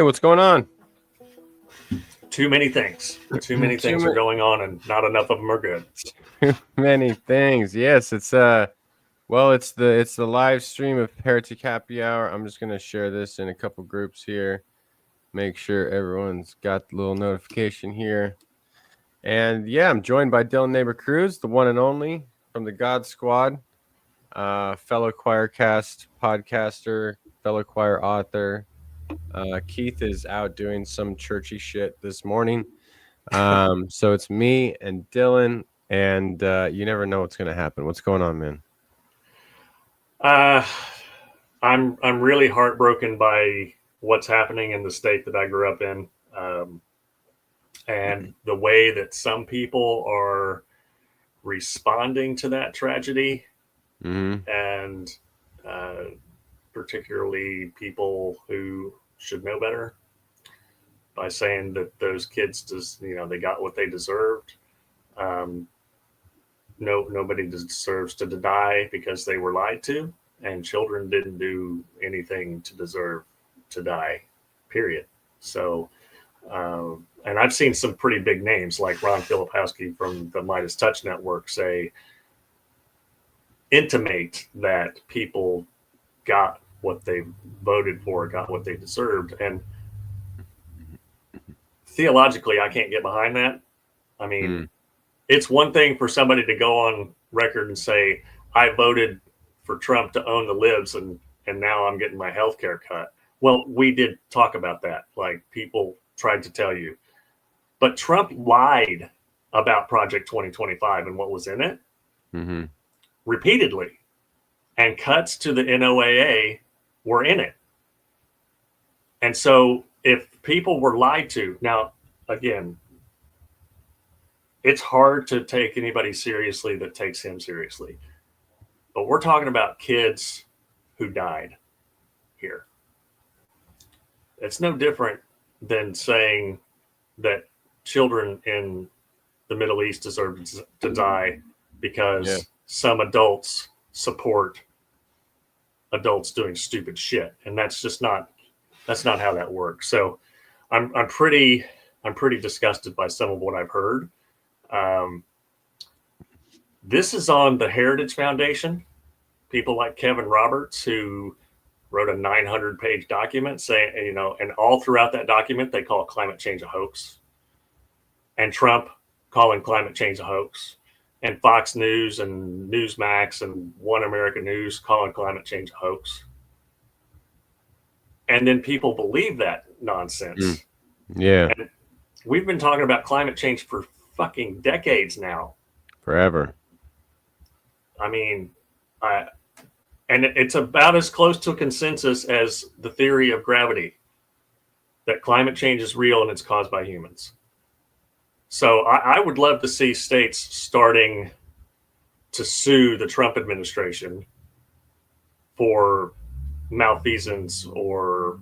what's going on? Too many things. Too many things are going on, and not enough of them are good. Too many things. Yes, it's the live stream of Heretic Happy Hour. I'm just gonna share this in a couple groups here. Make sure everyone's got the little notification here. And yeah, I'm joined by Dillon Naber Cruz, the one and only from the God Squad, fellow Choircast podcaster, fellow choir author. Keith is out doing some churchy shit this morning. So it's me and Dillon, and you never know what's going to happen. What's going on, man? I'm really heartbroken by what's happening in the state that I grew up in, and the way that some people are responding to that tragedy, and particularly people who should know better, by saying that those kids they got what they deserved. Nobody deserves to die because they were lied to, and children didn't do anything to deserve to die, period. So, and I've seen some pretty big names like Ron Filipowski from the Midas Touch Network intimate that people got what they voted for, got what they deserved. And theologically, I can't get behind that. I mean, it's one thing for somebody to go on record and say, I voted for Trump to own the libs, and now I'm getting my health care cut. Well, we did talk about that. Like, people tried to tell you. But Trump lied about Project 2025 and what was in it repeatedly. And cuts to the NOAA were in it. And so if people were lied to, now, again, it's hard to take anybody seriously that takes him seriously. But we're talking about kids who died here. It's no different than saying that children in the Middle East deserve to die because some adults support adults doing stupid shit. And that's not how that works. So I'm pretty disgusted by some of what I've heard. This is on the Heritage Foundation. People like Kevin Roberts, who wrote a 900-page document saying, and all throughout that document, they call climate change a hoax. And Trump calling climate change a hoax. And Fox News and Newsmax and One American News calling climate change a hoax. And then people believe that nonsense. Yeah. And we've been talking about climate change for fucking decades now. Forever. I mean, and it's about as close to a consensus as the theory of gravity, that climate change is real and it's caused by humans. So I would love to see states starting to sue the Trump administration for malfeasance or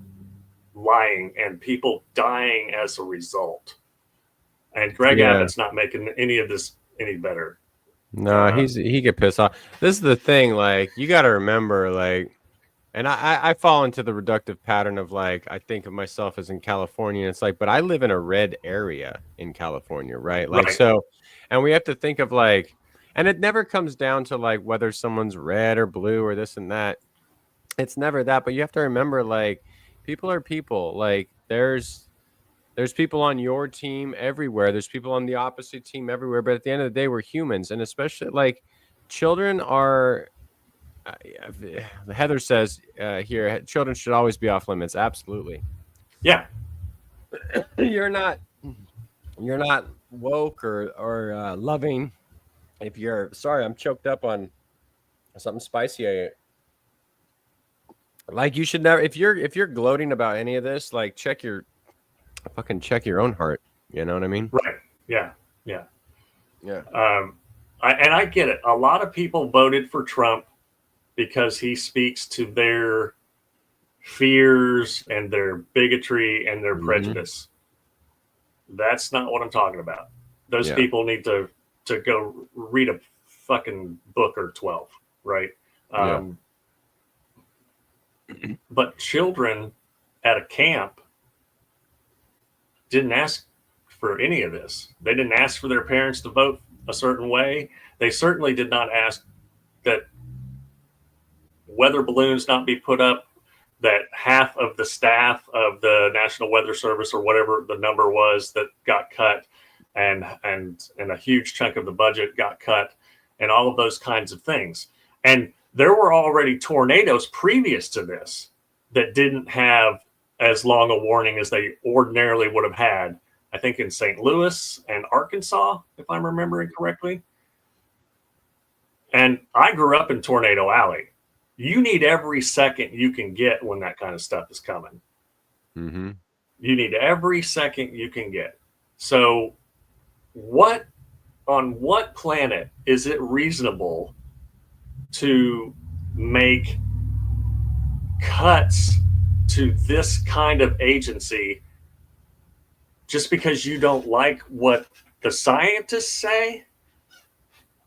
lying and people dying as a result. And Greg Abbott's not making any of this any better. No, he get pissed off. This is the thing, like, you got to remember, like, and I fall into the reductive pattern of, like, I think of myself as in California, and it's like, but I live in a red area in California, right? Like, so, and we have to think of, like, and it never comes down to, like, whether someone's red or blue or this and that. It's never that, but you have to remember, like, people are people. Like, there's people on your team everywhere. There's people on the opposite team everywhere. But at the end of the day, we're humans. And especially, like, children are, Heather says here, children should always be off limits. Absolutely. Yeah. You're not woke or loving. If you're, sorry, I'm choked up on something spicy. Like, you should never, if you're gloating about any of this, like, check your own heart. You know what I mean? Right. Yeah. I get it. A lot of people voted for Trump because he speaks to their fears and their bigotry and their prejudice. That's not what I'm talking about. Those people need to go read a fucking book or 12, right? But children at a camp didn't ask for any of this. They didn't ask for their parents to vote a certain way. They certainly did not ask that weather balloons not be put up, that half of the staff of the National Weather Service or whatever the number was that got cut, and a huge chunk of the budget got cut, and all of those kinds of things. And there were already tornadoes previous to this that didn't have as long a warning as they ordinarily would have had. I think in St. Louis and Arkansas, if I'm remembering correctly. And I grew up in Tornado Alley. You need every second you can get when that kind of stuff is coming. Mm-hmm. You need every second you can get. So on what planet is it reasonable to make cuts to this kind of agency just because you don't like what the scientists say?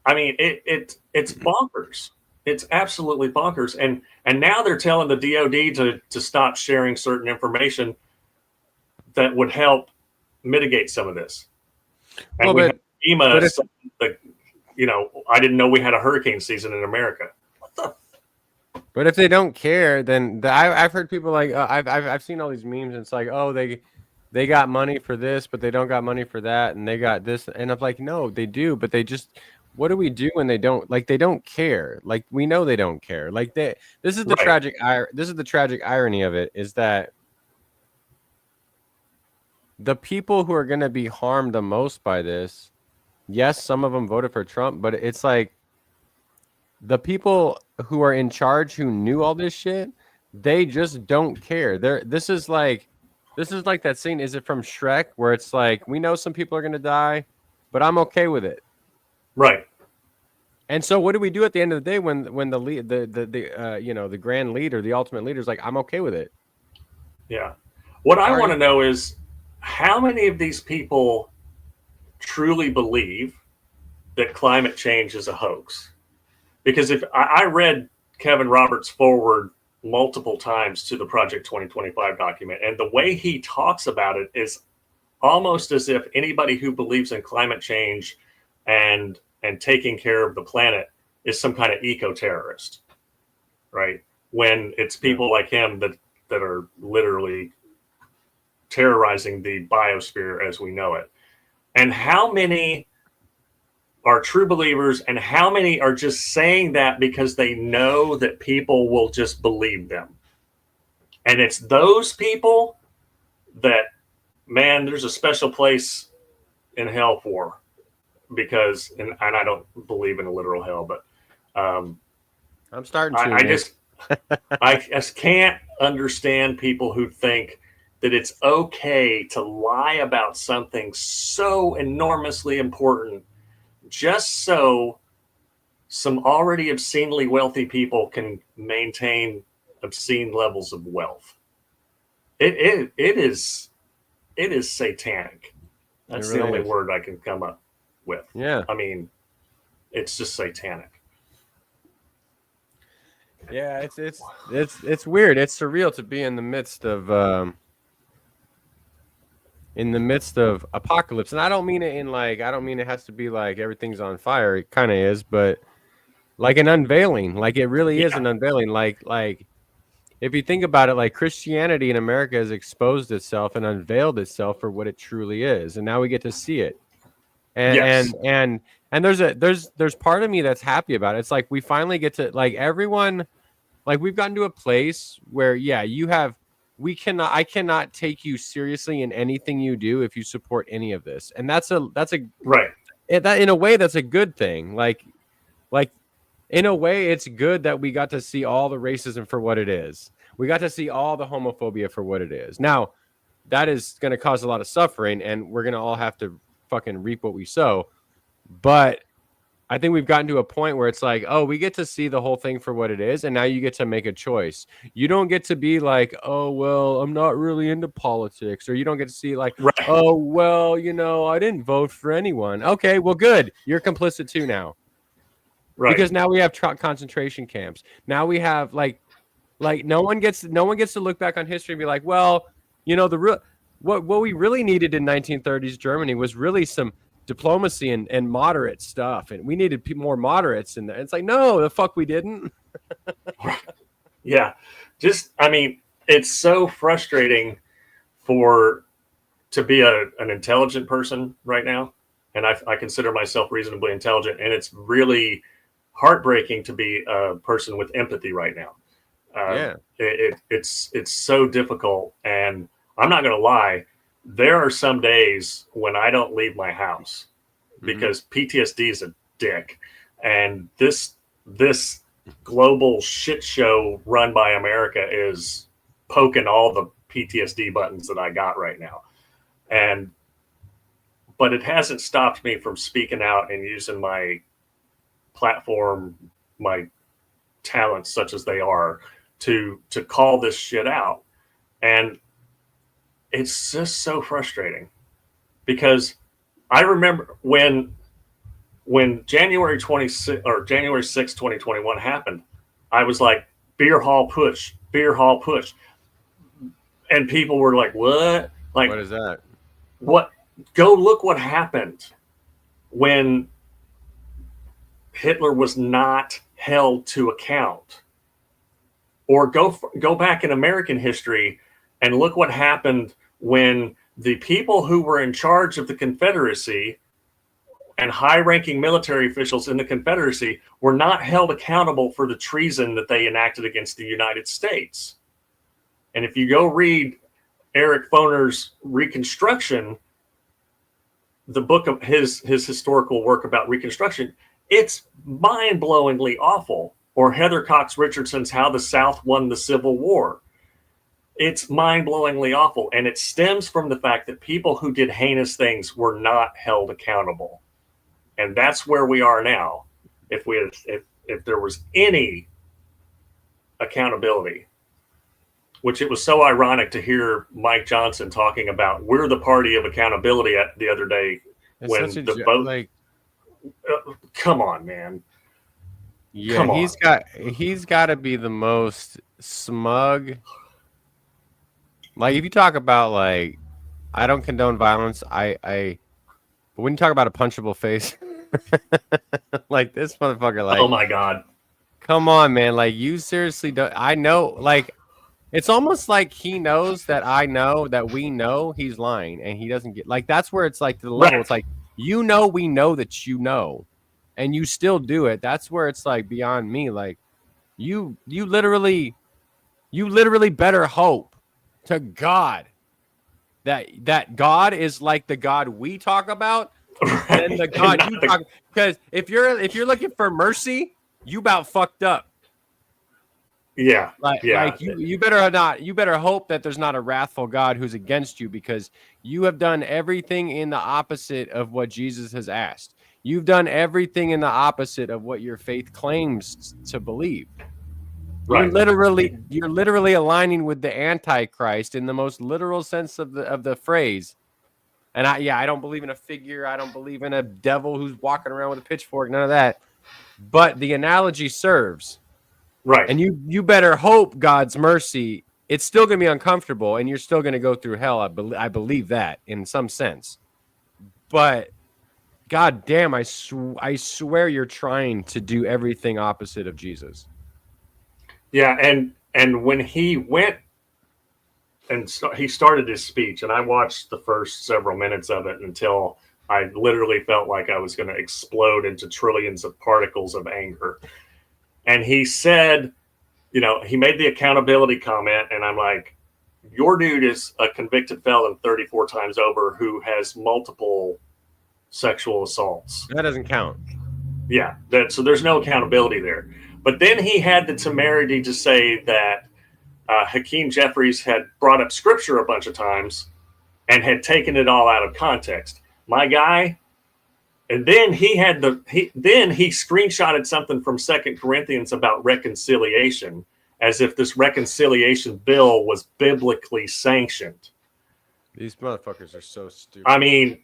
I mean, it's bonkers. It's absolutely bonkers. And now they're telling the DOD to stop sharing certain information that would help mitigate some of this. And Well, we but have FEMA, I didn't know we had a hurricane season in America. What the? But if they don't care, then I've heard people like I've seen all these memes. And it's like, oh, they got money for this, but they don't got money for that, and they got this, and I'm like, no, they do, but they just. What do we do when they don't like? They don't care. Like we know they don't care. Like this is the Right. This is the tragic irony of it is that the people who are going to be harmed the most by this, yes, some of them voted for Trump, but it's like the people who are in charge who knew all this shit, they just don't care. This is like that scene. Is it from Shrek where it's like we know some people are going to die, but I'm okay with it. Right. And so, what do we do at the end of the day when the lead, the grand leader, the ultimate leader is like, I'm okay with it? Yeah. What I want to know is how many of these people truly believe that climate change is a hoax? Because if I read Kevin Roberts' forward multiple times to the Project 2025 document, and the way he talks about it is almost as if anybody who believes in climate change and taking care of the planet is some kind of eco-terrorist, right? When it's people like him that are literally terrorizing the biosphere as we know it. And how many are true believers and how many are just saying that because they know that people will just believe them? And it's those people that, man, there's a special place in hell for. Because and I don't believe in a literal hell, but I'm starting to. I just can't understand people who think that it's okay to lie about something so enormously important just so some already obscenely wealthy people can maintain obscene levels of wealth. It is satanic. That's really the only word I can come up with. Yeah. I mean, it's just satanic. Yeah, it's weird. It's surreal to be in the midst of apocalypse. And I don't mean it has to be like everything's on fire. It kind of is, but like an unveiling. Like it really is an unveiling. Like if you think about it, like Christianity in America has exposed itself and unveiled itself for what it truly is. And now we get to see it. And there's part of me that's happy about it. It's like we finally get to like everyone, like we've gotten to a place where I cannot take you seriously in anything you do if you support any of this. And that's a right. That in a way that's a good thing. Like in a way it's good that we got to see all the racism for what it is. We got to see all the homophobia for what it is. Now, that is going to cause a lot of suffering and we're going to all have to fucking reap what we sow. But I think we've gotten to a point where it's like, oh, we get to see the whole thing for what it is. And now you get to make a choice. You don't get to be like, oh, well, I'm not really into politics. Or you don't get to see like, right. Oh, well, I didn't vote for anyone. Okay, well, good. You're complicit too now. Right. Because now we have concentration camps. Now we have like no one gets to look back on history and be like, well, the real what we really needed in 1930s Germany was really some diplomacy and moderate stuff, and we needed more moderates in there. It's like, no, the fuck we didn't. Yeah, just I mean, it's so frustrating for to be an intelligent person right now, and I consider myself reasonably intelligent, and it's really heartbreaking to be a person with empathy right now. Yeah. It's so difficult, and I'm not going to lie. There are some days when I don't leave my house because PTSD is a dick, and this global shit show run by America is poking all the PTSD buttons that I got right now, but it hasn't stopped me from speaking out and using my platform, my talents, such as they are, to call this shit out. And it's just so frustrating because I remember when January 26 or January 6, 2021 happened, I was like, beer hall push, beer hall push. And people were like, what? Like, What is that? What? Go look what happened when Hitler was not held to account. Or go back in American history and look what happened when the people who were in charge of the Confederacy and high-ranking military officials in the Confederacy were not held accountable for the treason that they enacted against the United States. And if you go read Eric Foner's Reconstruction, the book of his historical work about Reconstruction, it's mind-blowingly awful. Or Heather Cox Richardson's How the South Won the Civil War. It's mind-blowingly awful, and it stems from the fact that people who did heinous things were not held accountable. And that's where we are now. If there was any accountability, which it was so ironic to hear Mike Johnson talking about, we're the party of accountability the other day when the vote. Like, come on, man. Yeah, he's got to be the most smug. Like, if you talk about, like, I don't condone violence, but when you talk about a punchable face, like this motherfucker, like, oh my god, come on, man, like, you seriously don't. I know, like, it's almost like he knows that I know that we know he's lying, and he doesn't get, like, that's where it's like the level. Right. It's like, we know that you know. And you still do it. That's where it's like beyond me. Like you literally better hope to God that God is like the God we talk about than the God you talk. Because if you're looking for mercy, you about fucked up. Yeah. Like you better hope that there's not a wrathful God who's against you, because you have done everything in the opposite of what Jesus has asked. You've done everything in the opposite of what your faith claims to believe. Right. You're literally aligning with the Antichrist in the most literal sense of the phrase. And I don't believe in a figure. I don't believe in a devil who's walking around with a pitchfork. None of that. But the analogy serves. Right. And you better hope God's mercy. It's still going to be uncomfortable, and you're still going to go through hell. I believe that in some sense. But God damn, I swear you're trying to do everything opposite of Jesus. Yeah, and when he went and he started his speech, and I watched the first several minutes of it until I literally felt like I was going to explode into trillions of particles of anger. And he said, he made the accountability comment, and I'm like, your dude is a convicted felon 34 times over who has multiple sexual assaults. That doesn't count. Yeah, so there's no accountability there. But then he had the temerity to say that Hakeem Jeffries had brought up scripture a bunch of times and had taken it all out of context. My guy. And then he screenshotted something from 2 Corinthians about reconciliation, as if this reconciliation bill was biblically sanctioned. These motherfuckers are so stupid. I mean,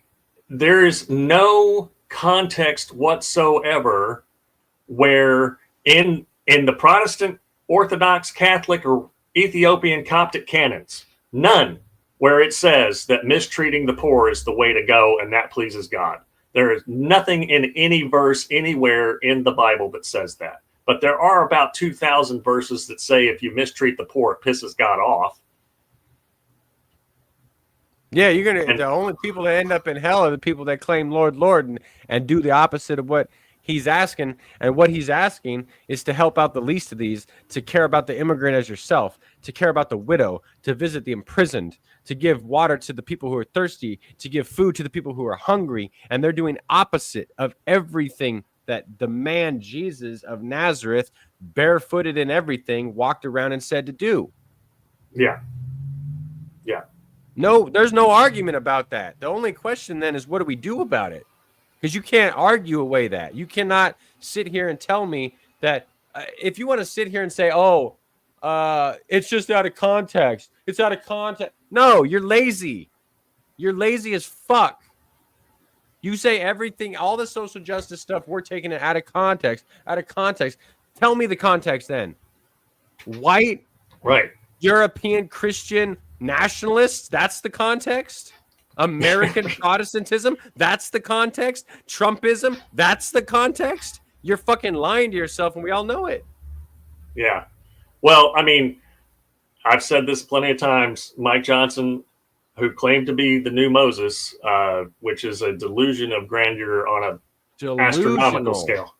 there's no context whatsoever where in the Protestant, Orthodox, Catholic, or Ethiopian Coptic canons, none. where it says that mistreating the poor is the way to go and that pleases God. There is nothing in any verse anywhere in the Bible that says that. But there are about 2,000 verses that say if you mistreat the poor, it pisses God off. Yeah, the only people that end up in hell are the people that claim Lord, Lord, and do the opposite of what he's asking. And what he's asking is to help out the least of these, to care about the immigrant as yourself, to care about the widow, to visit the imprisoned, to give water to the people who are thirsty, to give food to the people who are hungry. And they're doing opposite of everything that the man Jesus of Nazareth, barefooted and everything, walked around and said to do. Yeah. Yeah. No, there's no argument about that. The only question then is what do we do about it? Because you can't argue away that. You cannot sit here and tell me that if you want to sit here and say, oh, it's just out of context. It's out of context. No, you're lazy. You're lazy as fuck. You say everything, all the social justice stuff, we're taking it out of context. Out of context. Tell me the context then. White, right, European Christian nationalists, that's the context. American Protestantism, that's the context. Trumpism, that's the context. You're fucking lying to yourself, and we all know it. Yeah. Well, I mean, I've said this plenty of times. Mike Johnson, who claimed to be the new Moses, which is a delusion of grandeur on an astronomical scale,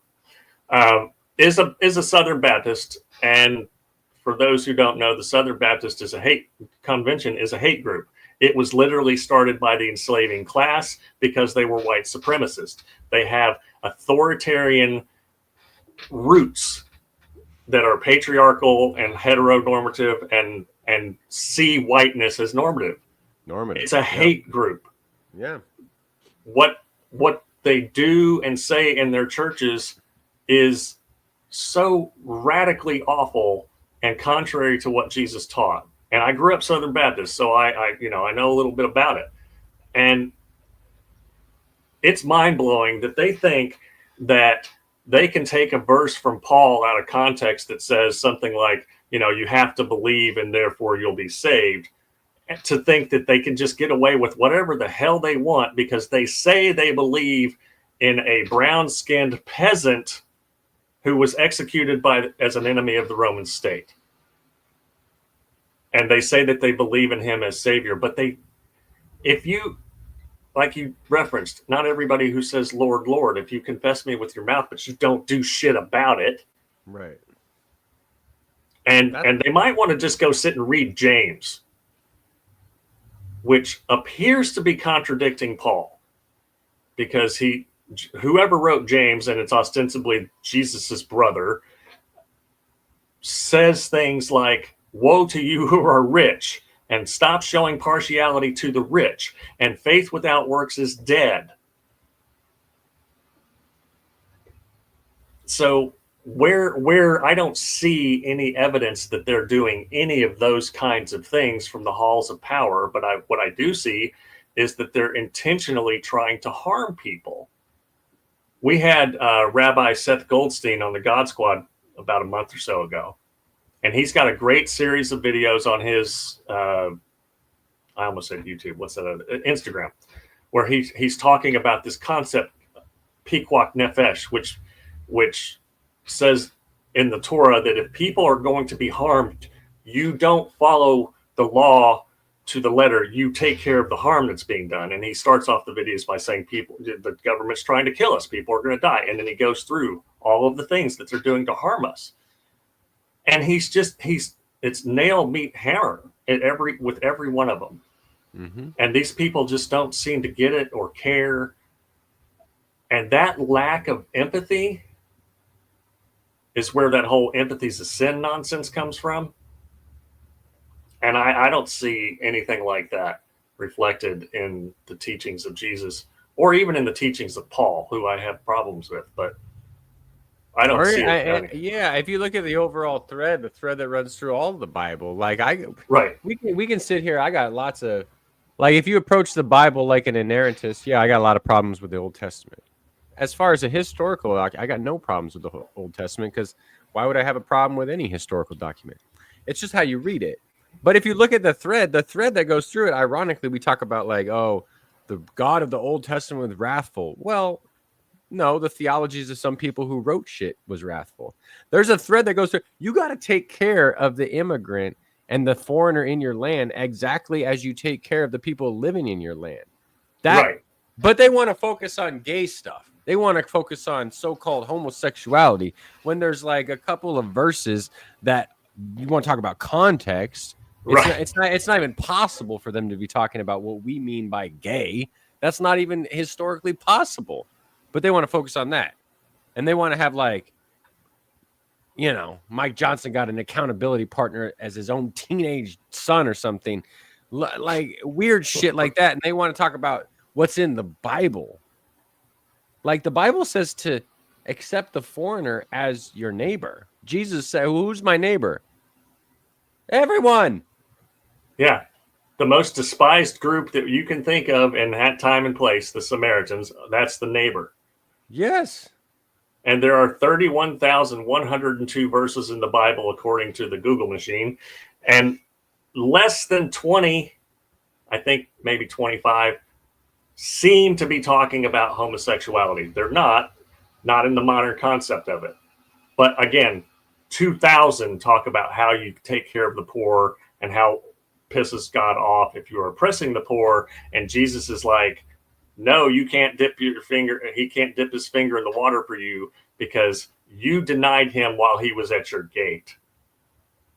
is a Southern Baptist. And for those who don't know, the Southern Baptist Convention is a hate group. It was literally started by the enslaving class because they were white supremacists. They have authoritarian roots that are patriarchal and heteronormative and see whiteness as normative. It's a hate group. Yeah. What they do and say in their churches is so radically awful and contrary to what Jesus taught. And I grew up Southern Baptist, so I know a little bit about it. And it's mind-blowing that they think that they can take a verse from Paul out of context that says something like, you have to believe and therefore you'll be saved, to think that they can just get away with whatever the hell they want because they say they believe in a brown-skinned peasant who was executed as an enemy of the Roman state. And they say that they believe in him as savior, but if you, like you referenced, not everybody who says, Lord, Lord, if you confess me with your mouth, but you don't do shit about it. Right. And they might want to just go sit and read James, which appears to be contradicting Paul, because whoever wrote James, and it's ostensibly Jesus's brother, says things like, woe to you who are rich, and stop showing partiality to the rich, and faith without works is dead. So where I don't see any evidence that they're doing any of those kinds of things from the halls of power, but what I do see is that they're intentionally trying to harm people. We had Rabbi Seth Goldstein on the God Squad about a month or so ago. And he's got a great series of videos on his, I almost said YouTube, what's that? Instagram, where he's talking about this concept, Pikuach Nefesh, which says in the Torah that if people are going to be harmed, you don't follow the law to the letter. You take care of the harm that's being done. And he starts off the videos by saying the government's trying to kill us. People are going to die. And then he goes through all of the things that they're doing to harm us. And it's nail meat hammer with every one of them. Mm-hmm. And these people just don't seem to get it or care. And that lack of empathy is where that whole empathy's a sin nonsense comes from. And I don't see anything like that reflected in the teachings of Jesus, or even in the teachings of Paul, who I have problems with. But I don't see it. Yeah, if you look at the overall thread, the thread that runs through all of the Bible, we can sit here. I got lots of, if you approach the Bible like an inerrantist, I got a lot of problems with the Old Testament. As far as a historical, I got no problems with the Old Testament, because why would I have a problem with any historical document? It's just how you read it. But if you look at the thread that goes through it, ironically, we talk about like, oh, the God of the Old Testament was wrathful. Well, no, the theologies of some people who wrote shit was wrathful. There's a thread that goes through. You got to take care of the immigrant and the foreigner in your land exactly as you take care of the people living in your land. Right. But they want to focus on gay stuff. They want to focus on so-called homosexuality when there's like a couple of verses that you want to talk about context. It's not even possible for them to be talking about what we mean by gay. That's not even historically possible. But they want to focus on that. And they want to have like, Mike Johnson got an accountability partner as his own teenage son or something. Like weird shit like that. And they want to talk about what's in the Bible. Like the Bible says to accept the foreigner as your neighbor. Jesus said, who's my neighbor? Everyone. Yeah. The most despised group that you can think of in that time and place, the Samaritans, that's the neighbor. Yes. And there are 31,102 verses in the Bible, according to the Google machine. And less than 20, I think maybe 25, seem to be talking about homosexuality. They're not in the modern concept of it. But again, 2,000 talk about how you take care of the poor and how pisses God off if you're oppressing the poor. And Jesus is like, no, you can't dip your finger. He can't dip his finger in the water for you because you denied him while he was at your gate.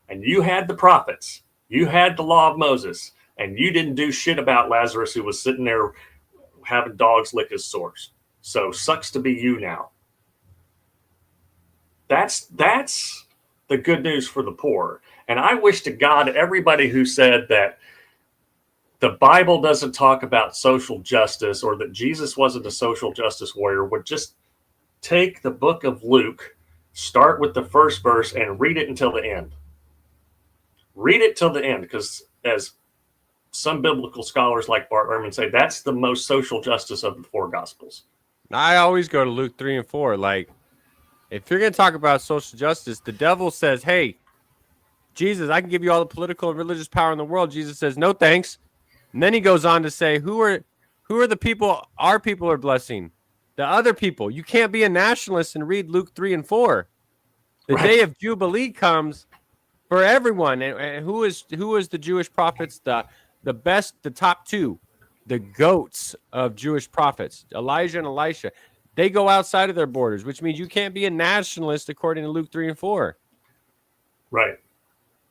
And you had the prophets. You had the law of Moses. And you didn't do shit about Lazarus who was sitting there having dogs lick his sores. So sucks to be you now. That's the good news for the poor. And I wish to God everybody who said that the Bible doesn't talk about social justice or that Jesus wasn't a social justice warrior would just take the book of Luke, start with the first verse and read it until the end. Read it till the end, because as some biblical scholars like Bart Ehrman say, that's the most social justice of the four gospels. I always go to Luke 3 and 4. Like, if you're going to talk about social justice, the devil says, hey, Jesus, I can give you all the political and religious power in the world. Jesus says, no, thanks. And then he goes on to say, who are the people our people are blessing? The other people. You can't be a nationalist and read Luke 3 and 4. The day of Jubilee comes for everyone. And who is the Jewish prophets? The best, the top two, the goats of Jewish prophets, Elijah and Elisha. They go outside of their borders, which means you can't be a nationalist according to Luke 3 and 4. Right.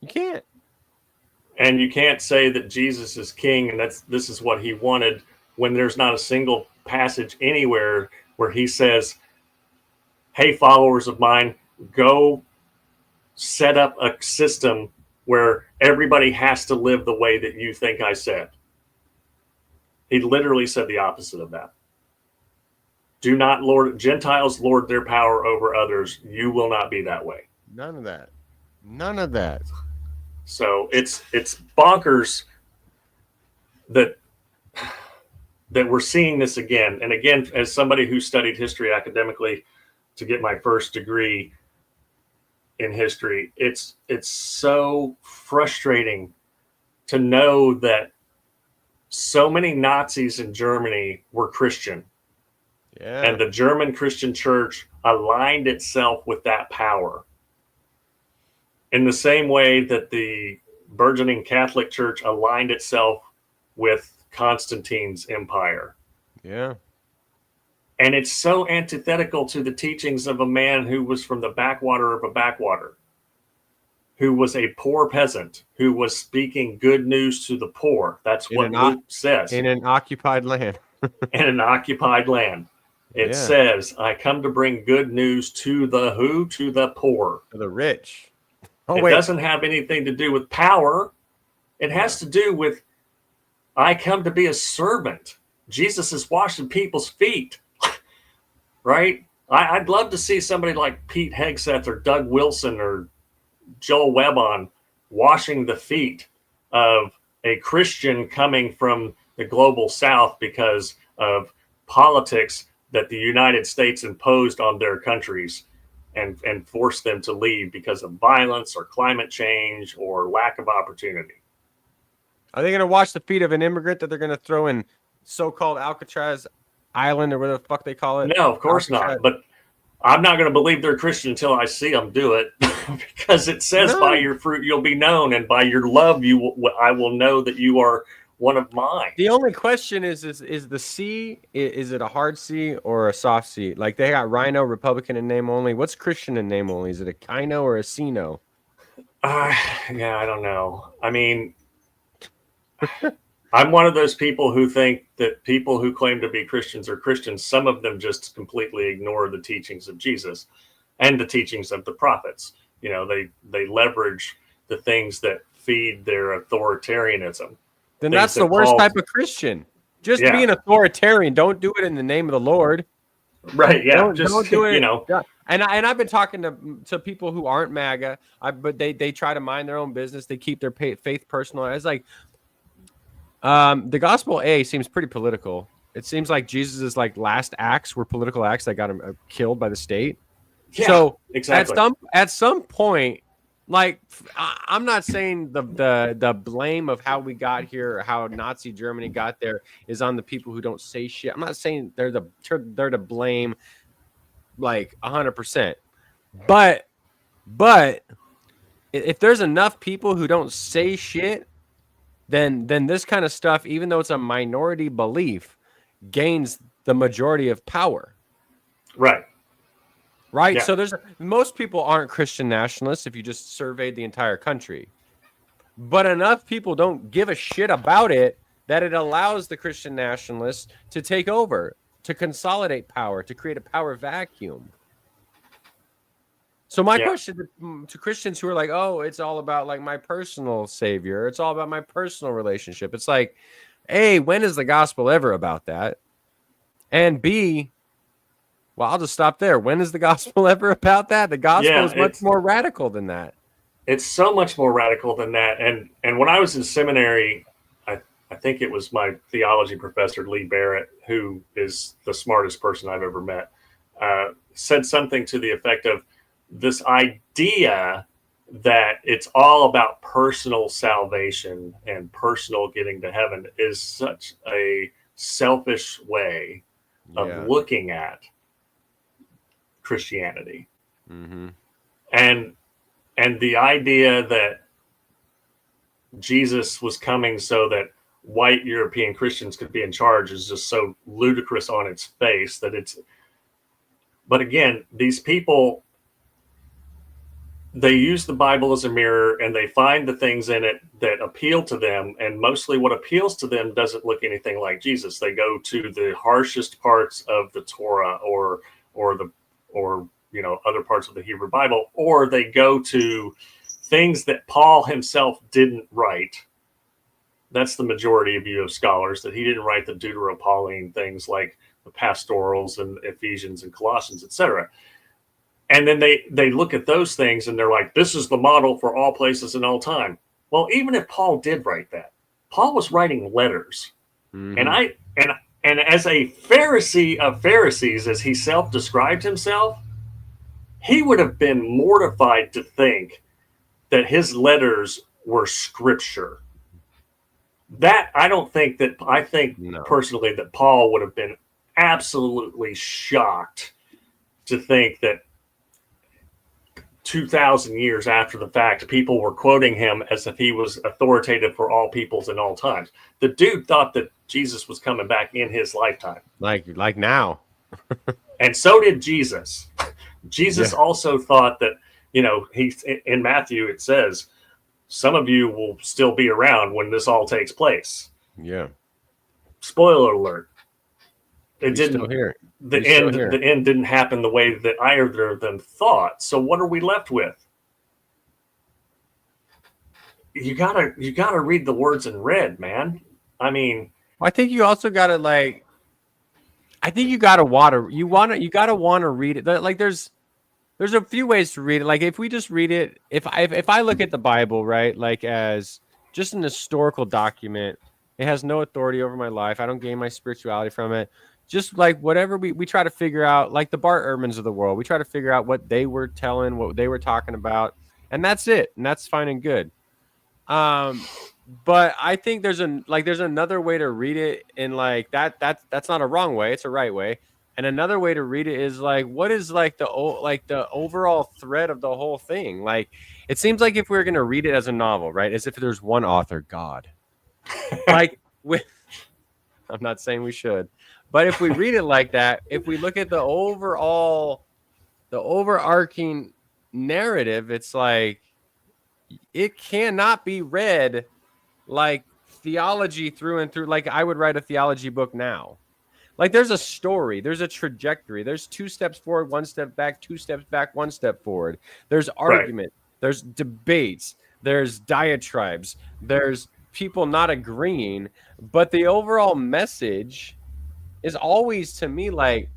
You can't. And you can't say that Jesus is king and this is what he wanted when there's not a single passage anywhere where he says, hey, followers of mine, go set up a system where everybody has to live the way that you think I said. He literally said the opposite of that. Do not Gentiles lord their power over others. You will not be that way. None of that. None of that. So it's bonkers that we're seeing this again. And again, as somebody who studied history academically to get my first degree in history, it's so frustrating to know that so many Nazis in Germany were Christian. Yeah. And the German Christian church aligned itself with that power. In the same way that the burgeoning Catholic Church aligned itself with Constantine's empire. Yeah. And it's so antithetical to the teachings of a man who was from the backwater of a backwater, who was a poor peasant, who was speaking good news to the poor. That's what Luke says. In an occupied land. In an occupied land. It says, I come to bring good news to the who? To the poor. To the rich. It doesn't have anything to do with power. It has to do with, I come to be a servant. Jesus is washing people's feet, right? I'd love to see somebody like Pete Hegseth or Doug Wilson or Joel Webon washing the feet of a Christian coming from the global South because of politics that the United States imposed on their countries and forced them to leave because of violence or climate change or lack of opportunity. Are they going to wash the feet of an immigrant that they're going to throw in so-called Alcatraz Island or whatever the fuck they call it? No, of course Alcatraz. not. But I'm not going to believe they're Christian until I see them do it, because it says, No. "By your fruit you'll be known, and by your love I will know that you are one of mine." The only question is the C, is it a hard C or a soft C? Like they got Rhino, Republican in name only. What's Christian in name only? Is it a Kino or a Sino? Yeah, I don't know. I mean, I'm one of those people who think that people who claim to be Christians are Christians. Some of them just completely ignore the teachings of Jesus and the teachings of the prophets. You know, they leverage the things that feed their authoritarianism. Then that's the worst type of Christian. Just be an authoritarian. Don't do it in the name of the Lord. Right? Yeah. Don't do it. And I've been talking to people who aren't MAGA, but they try to mind their own business. They keep their faith personal. It's like the gospel seems pretty political. It seems like Jesus' like last acts were political acts that got him killed by the state. Yeah, so exactly. At some point, like I'm not saying the blame of how we got here or how Nazi Germany got there is on the people who don't say shit. I'm not saying they're to blame like 100%. But if there's enough people who don't say shit, then this kind of stuff, even though it's a minority belief, gains the majority of power. Right. Yeah. So most people aren't Christian nationalists if you just surveyed the entire country. But enough people don't give a shit about it that it allows the Christian nationalists to take over, to consolidate power, to create a power vacuum. So my question to Christians who are like, oh, it's all about like my personal savior. It's all about my personal relationship. It's like, A, when is the gospel ever about that? And B, well, I'll just stop there. When is the gospel ever about that? The gospel is much more radical than that. It's so much more radical than that. And when I was in seminary, I think it was my theology professor, Lee Barrett, who is the smartest person I've ever met, said something to the effect of, this idea that it's all about personal salvation and personal getting to heaven is such a selfish way of looking at Christianity. Mm-hmm. And the idea that Jesus was coming so that white European Christians could be in charge is just so ludicrous on its face that it's, but again, these people, they use the Bible as a mirror and they find the things in it that appeal to them. And mostly what appeals to them doesn't look anything like Jesus. They go to the harshest parts of the Torah or other parts of the Hebrew Bible, or they go to things that Paul himself didn't write. That's the majority of you scholars, that he didn't write the Deutero-Pauline things like the pastorals and Ephesians and Colossians, etc. And then they look at those things and they're like, this is the model for all places and all time. Well, even if Paul did write that, Paul was writing letters. Mm-hmm. And as a Pharisee of Pharisees, as he self-described himself, he would have been mortified to think that his letters were scripture. That I think personally that Paul would have been absolutely shocked to think that 2,000 years after the fact, people were quoting him as if he was authoritative for all peoples and all times. The dude thought that Jesus was coming back in his lifetime. Like now. And so did Jesus. Jesus also thought that, he's in Matthew, it says, some of you will still be around when this all takes place. Yeah. Spoiler alert. It didn't. Still here. The end didn't happen the way that either of them thought. So what are we left with? You gotta read the words in red, man. I mean, I think you also gotta you gotta want to read it. Like there's a few ways to read it. Like if we just read it, if I look at the Bible, right, like as just an historical document, it has no authority over my life. I don't gain my spirituality from it. Just like whatever we try to figure out, like the Bart Ehrmans of the world, we try to figure out what they were telling, what they were talking about, and that's it. And that's fine and good. but I think there's another way to read it in like that's not a wrong way, it's a right way. And another way to read it is like what is like the overall thread of the whole thing? Like it seems like if we were going to read it as a novel, right? As if there's one author, God. Like with I'm not saying we should. But if we read it like that, if we look at the overarching narrative, it's like it cannot be read like theology through and through. Like I would write a theology book now. Like there's a story, there's a trajectory, there's 2 steps forward, 1 step back, 2 steps back, 1 step forward. There's Right. argument, there's debates, there's diatribes, there's people not agreeing, but the overall message is always to me like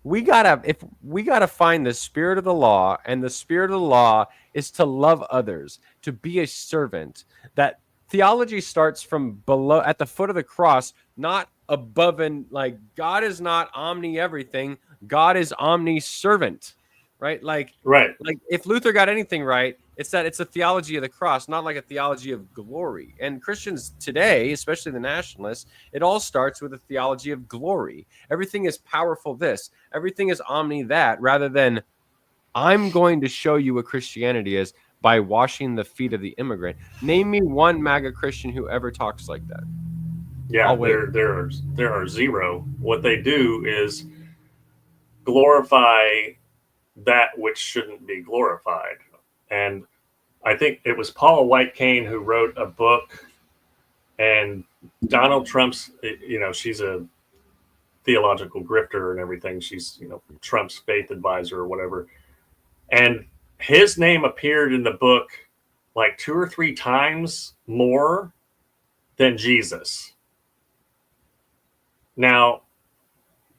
we gotta find the spirit of the law, and the spirit of the law is to love others, to be a servant. That theology starts from below at the foot of the cross, not above, and like God is not omni everything, God is omni servant, right? Right. Like if Luther got anything right, it's that it's a theology of the cross, not like a theology of glory. And Christians today, especially the nationalists, it all starts with a theology of glory. Everything is powerful this, everything is omni that, rather than I'm going to show you what Christianity is by washing the feet of the immigrant. Name me one MAGA Christian who ever talks like that. Yeah, I'll wait. there are zero. What they do is glorify that which shouldn't be glorified. And I think it was Paula White Cain who wrote a book, and Donald Trump's, she's a theological grifter and everything. She's, Trump's faith advisor or whatever. And his name appeared in the book like 2 or 3 times more than Jesus. Now,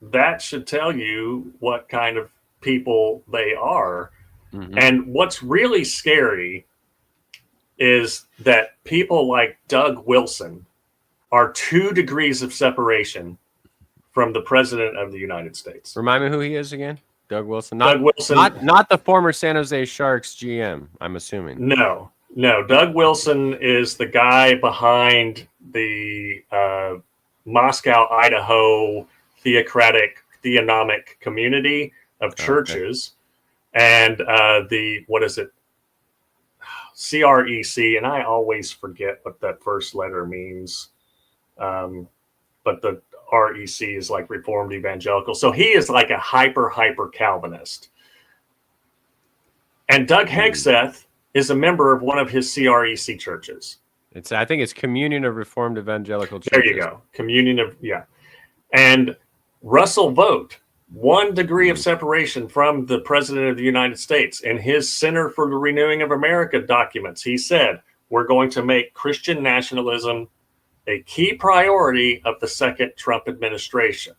that should tell you what kind of people they are. Mm-hmm. And what's really scary is that people like Doug Wilson are 2 degrees of separation from the president of the United States. Remind me who he is again. Doug Wilson. Doug Wilson. Not the former San Jose Sharks GM, I'm assuming. No. Doug Wilson is the guy behind the Moscow, Idaho theonomic community of churches, and what is it? CREC, and I always forget what that first letter means. But the REC is like Reformed Evangelical. So he is like a hyper Calvinist. And Doug Hegseth is a member of one of his CREC churches. I think it's Communion of Reformed Evangelical Churches. There you go. Communion of, yeah. And Russell Vogt, 1 degree of separation from the President of the United States. In his Center for the Renewing of America documents, he said, we're going to make Christian nationalism a key priority of the second Trump administration.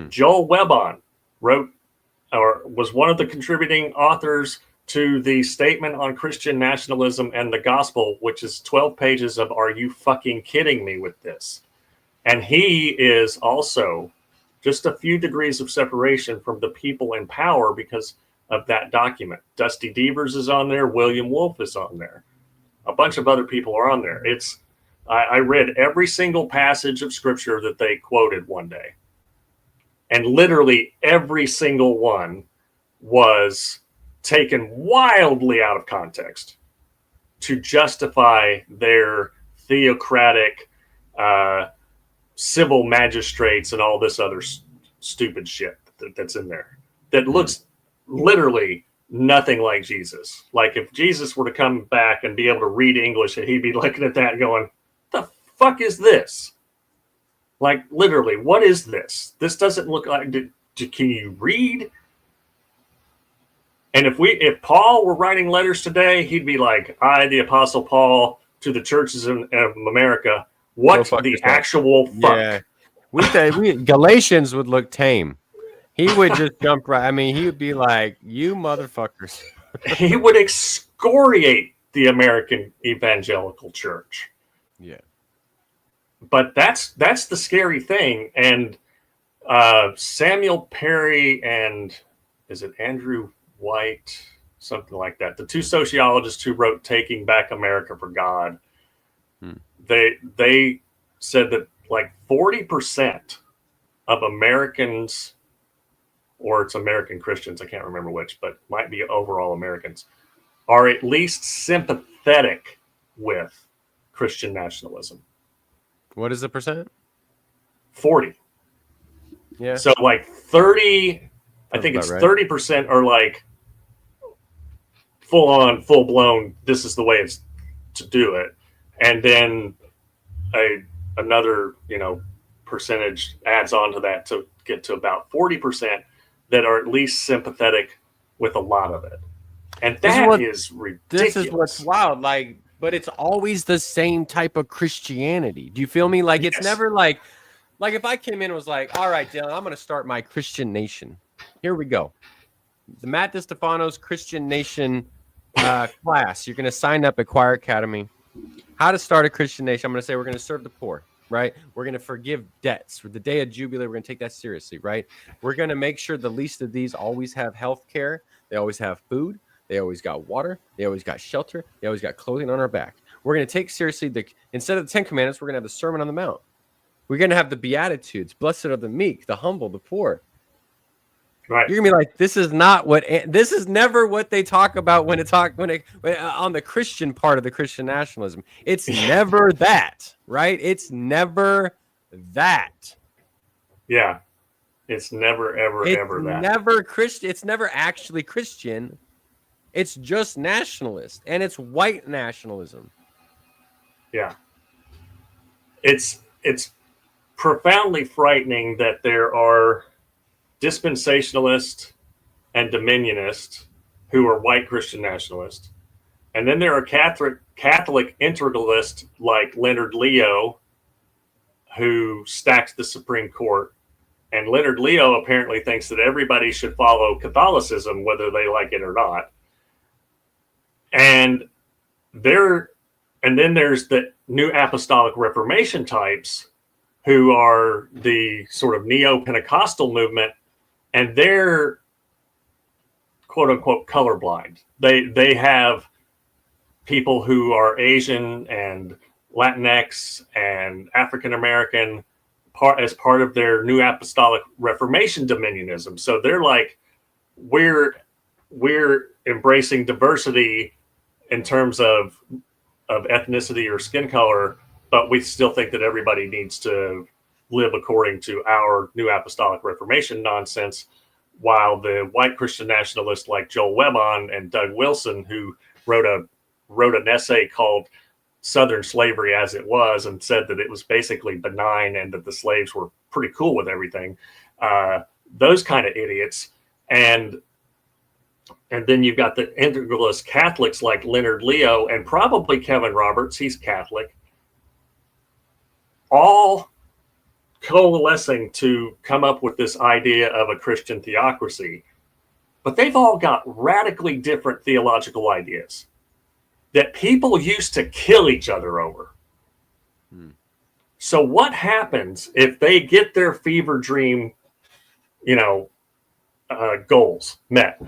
Joel Webon was one of the contributing authors to the Statement on Christian Nationalism and the Gospel, which is 12 pages of "Are you fucking kidding me with this?" And he is also just a few degrees of separation from the people in power because of that document. Dusty Devers is on there. William Wolfe is on there. A bunch of other people are on there. I read every single passage of scripture that they quoted one day. And literally every single one was taken wildly out of context to justify their theocratic civil magistrates and all this other stupid shit that's in there that looks literally nothing like Jesus. Like if Jesus were to come back and be able to read English, he'd be looking at that going, the fuck is this? Like literally, what is this? This doesn't look like, can you read? And if Paul were writing letters today, he'd be like, I, the Apostle Paul, to the churches of America, what the actual fuck? Yeah. Galatians would look tame. He would just jump right. I mean, he would be like, you motherfuckers. He would excoriate the American evangelical church. Yeah. But that's the scary thing. And Samuel Perry and is it Andrew White, something like that, the 2 sociologists who wrote Taking Back America for God, They said that like 40% of Americans, or it's American Christians, I can't remember which, but might be overall Americans, are at least sympathetic with Christian nationalism. What is the percent? 40. Yeah. So like 30, I think about it's right. 30% are like full on, full blown, this is the way it's to do it. And then another, percentage adds on to that to get to about 40% that are at least sympathetic with a lot of it. And that is ridiculous. This is what's wild. Like, but it's always the same type of Christianity. Do you feel me? Like, it's never like if I came in and was like, all right, Dillon, I'm going to start my Christian Nation. Here we go. The Matt DiStefano's Christian Nation class. You're going to sign up at Choir Academy. How to start a Christian nation. I'm going to say we're going to serve the poor, right? We're going to forgive debts. For the day of Jubilee, we're going to take that seriously, right? We're going to make sure the least of these always have health care. They always have food. They always got water. They always got shelter. They always got clothing on our back. We're going to take seriously instead of the 10 Commandments, we're going to have the Sermon on the Mount. We're going to have the Beatitudes. Blessed are the meek, the humble, the poor. Right. You're gonna be like, this is never what they talk about when on the Christian part of the Christian nationalism. It's never that, right? It's never that. Yeah, it's never ever that. Never Christian. It's never actually Christian. It's just nationalist, and it's white nationalism. Yeah, it's profoundly frightening that there are dispensationalists and dominionists who are white Christian nationalists. And then there are Catholic integralists like Leonard Leo, who stacks the Supreme Court. And Leonard Leo apparently thinks that everybody should follow Catholicism, whether they like it or not. And then there's the New Apostolic Reformation types who are the sort of neo-Pentecostal movement, and they're quote unquote colorblind. They have people who are Asian and Latinx and African American as part of their New Apostolic Reformation dominionism. So they're like, we're embracing diversity in terms of ethnicity or skin color, but we still think that everybody needs to live according to our New Apostolic Reformation nonsense, while the white Christian nationalists like Joel Webon and Doug Wilson, who wrote an essay called Southern Slavery as It Was, and said that it was basically benign and that the slaves were pretty cool with everything. Those kind of idiots. And then you've got the integralist Catholics like Leonard Leo and probably Kevin Roberts, he's Catholic, all coalescing to come up with this idea of a Christian theocracy. But they've all got radically different theological ideas that people used to kill each other over. So what happens if they get their fever dream, goals met?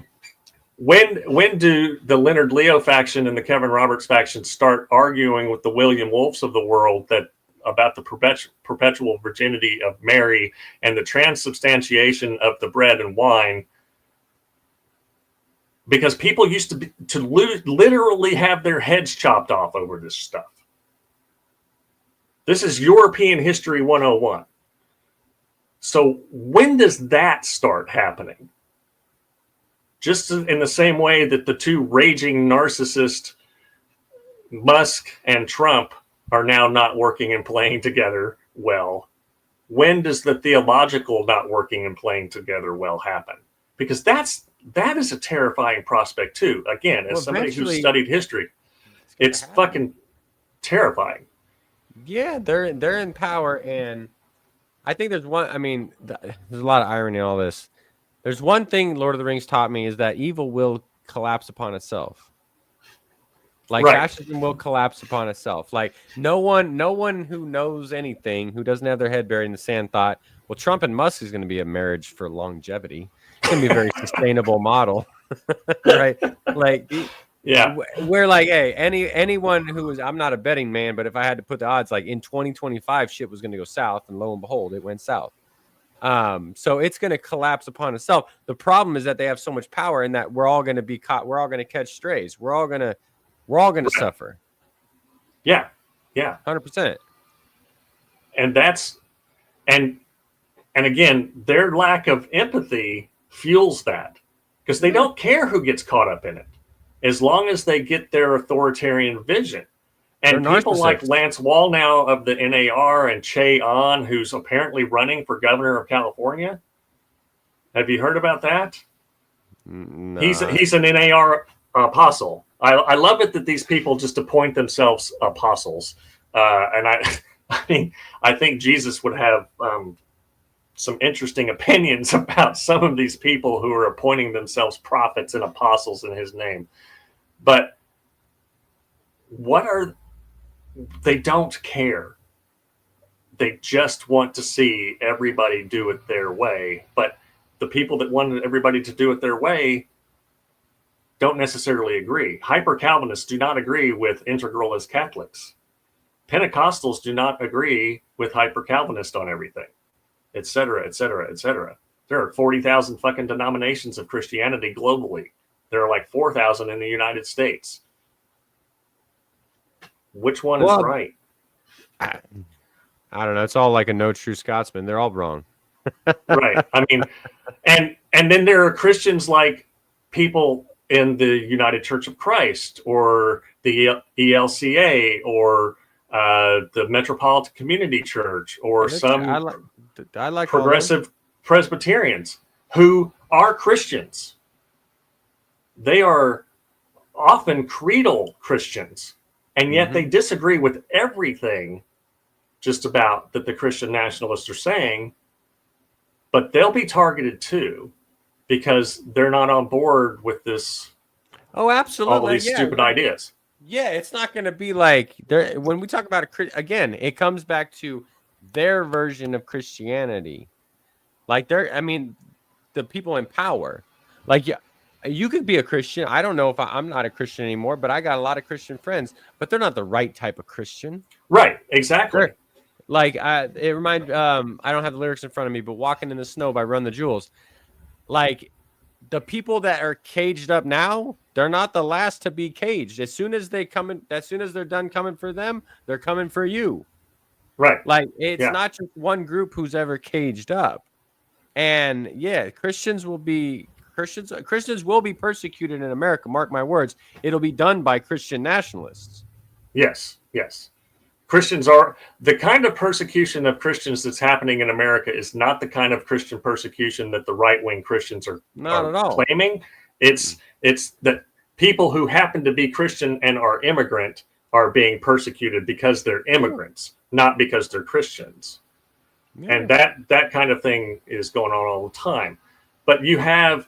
When do the Leonard Leo faction and the Kevin Roberts faction start arguing with the William Wolfs of the world about the perpetual virginity of Mary and the transubstantiation of the bread and wine? Because people used to literally have their heads chopped off over this stuff. This is European History 101. So when does that start happening? Just in the same way that the two raging narcissists, Musk and Trump, are now not working and playing together well, when does the theological not working and playing together well happen? Because that is a terrifying prospect too. Again, as somebody who studied history, it's fucking terrifying. Yeah, they're in power, and I think there's one. I mean, there's a lot of irony in all this. There's one thing Lord of the Rings taught me, is that evil will collapse upon itself. Like fascism will collapse upon itself. Like no one who knows anything, who doesn't have their head buried in the sand, thought, well, Trump and Musk is going to be a marriage for longevity. It's going to be a very sustainable model, right? Like Yeah. We're like, hey, anyone who is, I'm not a betting man, but if I had to put the odds, like in 2025, shit was going to go south, and lo and behold, it went south. So it's going to collapse upon itself. The problem is that they have so much power, and that we're all going to be caught. We're all going to catch strays. We're all going to Right. suffer. Yeah. Yeah. 100%. And that's and again, their lack of empathy fuels that, because they don't care who gets caught up in it, as long as they get their authoritarian vision. And They're people like narcissists. Lance Wallnau of the NAR and Che Ahn, who's apparently running for governor of California. Have you heard about that? No. He's an NAR apostle. I love it that these people just appoint themselves apostles. And I mean, I think Jesus would have some interesting opinions about some of these people who are appointing themselves prophets and apostles in his name. But they don't care. They just want to see everybody do it their way. But the people that wanted everybody to do it their way don't necessarily agree. Hyper Calvinists do not agree with integralist Catholics. Pentecostals do not agree with hyper Calvinists on everything, et cetera, et cetera, et cetera. There are 40,000 fucking denominations of Christianity globally. There are like 4,000 in the United States. Which one is right? I don't know. It's all like a no true Scotsman. They're all wrong. Right. I mean, and then there are Christians like people in the United Church of Christ or the ELCA or the Metropolitan Community Church or some I like progressive Presbyterians who are Christians. They are often creedal Christians, and yet they disagree with everything just about that the Christian nationalists are saying, but they'll be targeted too because they're not on board with this. Oh, absolutely. All these stupid ideas. Yeah, it's not going to be like when we talk about again, it comes back to their version of Christianity. Like the people in power. Like you could be a Christian. I don't know if I'm not a Christian anymore, but I got a lot of Christian friends, but they're not the right type of Christian. Right, exactly. They're, like it reminds I don't have the lyrics in front of me, but Walking in the Snow by Run the Jewels. Like the people that are caged up now, they're not the last to be caged. As soon as they're done coming for them, they're coming for you. Right. Like it's not just one group who's ever caged up. And yeah, Christians will be persecuted in America. Mark my words. It'll be done by Christian nationalists. Yes, yes. Christians are the kind of persecution of Christians that's happening in America is not the kind of Christian persecution that the right-wing Christians are claiming. It's that people who happen to be Christian and are immigrant are being persecuted because they're immigrants, not because they're Christians. Yeah. And that kind of thing is going on all the time. But you'll have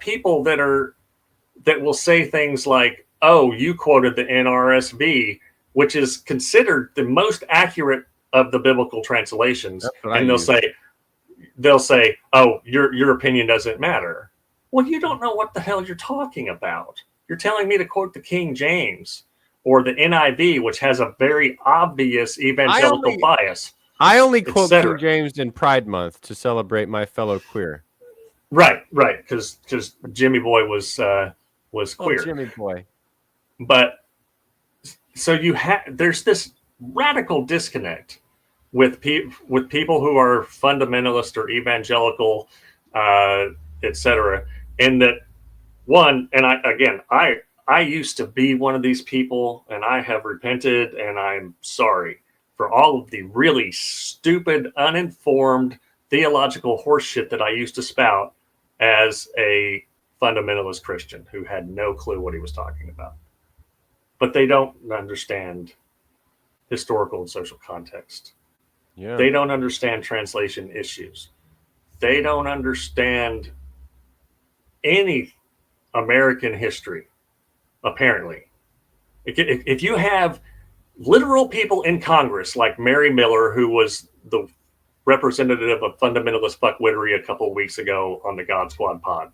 people that will say things like, "Oh, you quoted the NRSV," which is considered the most accurate of the biblical translations, and they'll say, "Oh, your opinion doesn't matter." Well, you don't know what the hell you're talking about. You're telling me to quote the King James or the NIV, which has a very obvious evangelical bias. I only quote King James in Pride Month to celebrate my fellow queer. Right, because Jimmy Boy was queer. Oh, Jimmy Boy. But so there's this radical disconnect with people who are fundamentalist or evangelical, etc. In that one, and I used to be one of these people, and I have repented, and I'm sorry for all of the really stupid, uninformed theological horseshit that I used to spout as a fundamentalist Christian who had no clue what he was talking about. But they don't understand historical and social context. Yeah. They don't understand translation issues. They don't understand any American history, apparently. If you have literal people in Congress like Mary Miller, who was the representative of fundamentalist fuckwittery a couple of weeks ago on the God Squad pod,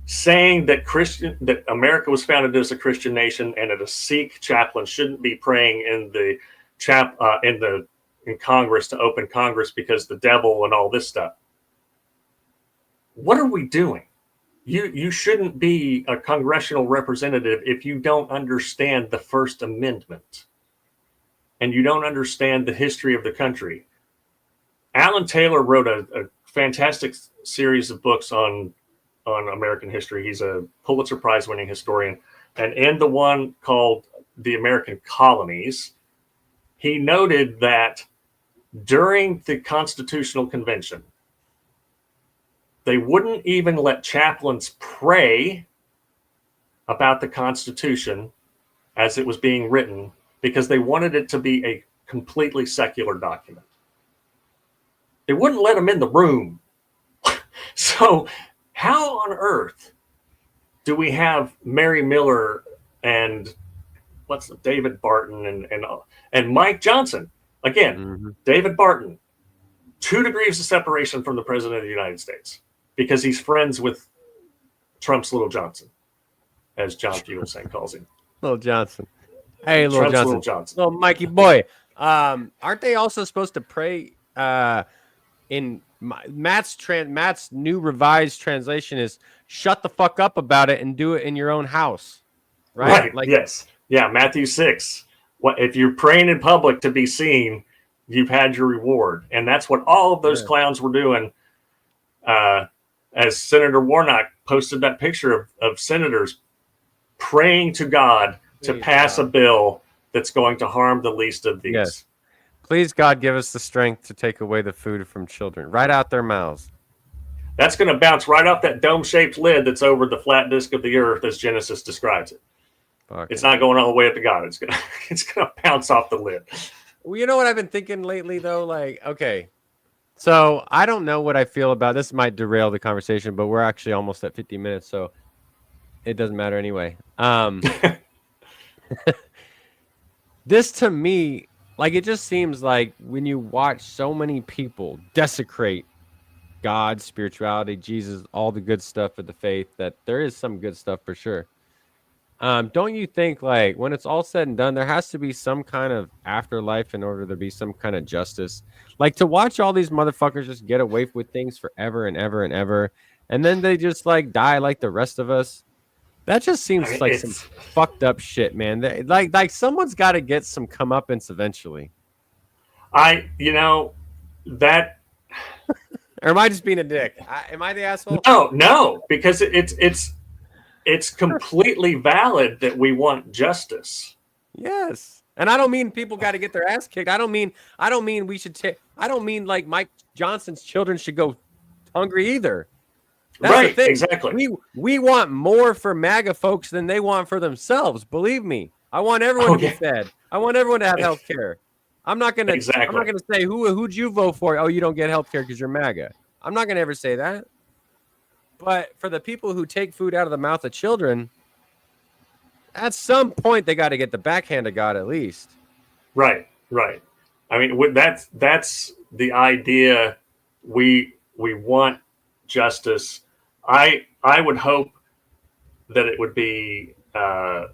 saying that America was founded as a Christian nation and that a Sikh chaplain shouldn't be praying in Congress to open Congress because the devil and all this stuff. What are we doing? You shouldn't be a congressional representative if you don't understand the First Amendment and you don't understand the history of the country. Alan Taylor wrote a fantastic series of books on American history. He's a Pulitzer Prize winning historian. And in the one called The American Colonies, he noted that during the Constitutional Convention, they wouldn't even let chaplains pray about the Constitution as it was being written because they wanted it to be a completely secular document. They wouldn't let them in the room. So how on earth do we have Mary Miller and David Barton and Mike Johnson? Again, David Barton, 2 degrees of separation from the president of the United States because he's friends with Trump's Little Johnson, as John Fugelsang calls him. Little Johnson. Hey, Little Johnson. Little Mikey boy. Aren't they also supposed to pray in Matt's new revised translation is shut the fuck up about it and do it in your own house. Right? Like, yes. Yeah, Matthew 6. What if you're praying in public to be seen, you've had your reward. And that's what all of those clowns were doing. As Senator Warnock posted that picture of senators praying to God to pass a bill that's going to harm the least of these. Yes. Please, God, give us the strength to take away the food from children, right out their mouths. That's going to bounce right off that dome-shaped lid that's over the flat disk of the earth, as Genesis describes it. It's not going all the way up to God. It's going to bounce off the lid. Well, you know what I've been thinking lately, though? Like, okay, so I don't know what I feel about this. Might derail the conversation, but we're actually almost at 50 minutes, so it doesn't matter anyway. This to me, like, it just seems like when you watch so many people desecrate God, spirituality, Jesus, all the good stuff of the faith, that there is some good stuff for sure. Don't you think, like, when it's all said and done, there has to be some kind of afterlife in order to be some kind of justice? Like, to watch all these motherfuckers just get away with things forever and ever and ever, and then they just, like, die like the rest of us. That just seems like some fucked up shit, man. Like someone's got to get some comeuppance eventually. That. Or am I just being a dick? Am I the asshole? No, because it's completely valid that we want justice. Yes, and I don't mean people got to get their ass kicked. I don't mean we should take. I don't mean like Mike Johnson's children should go hungry either. That's right, the thing. exactly. We want more for MAGA folks than they want for themselves. Believe me, I want everyone to be fed. I want everyone to have health care. I'm not gonna say who'd you vote for? Oh, you don't get health care because you're MAGA. I'm not gonna ever say that. But for the people who take food out of the mouth of children, at some point they got to get the backhand of God at least. Right. I mean, that's the idea. We want justice. I would hope that it would be the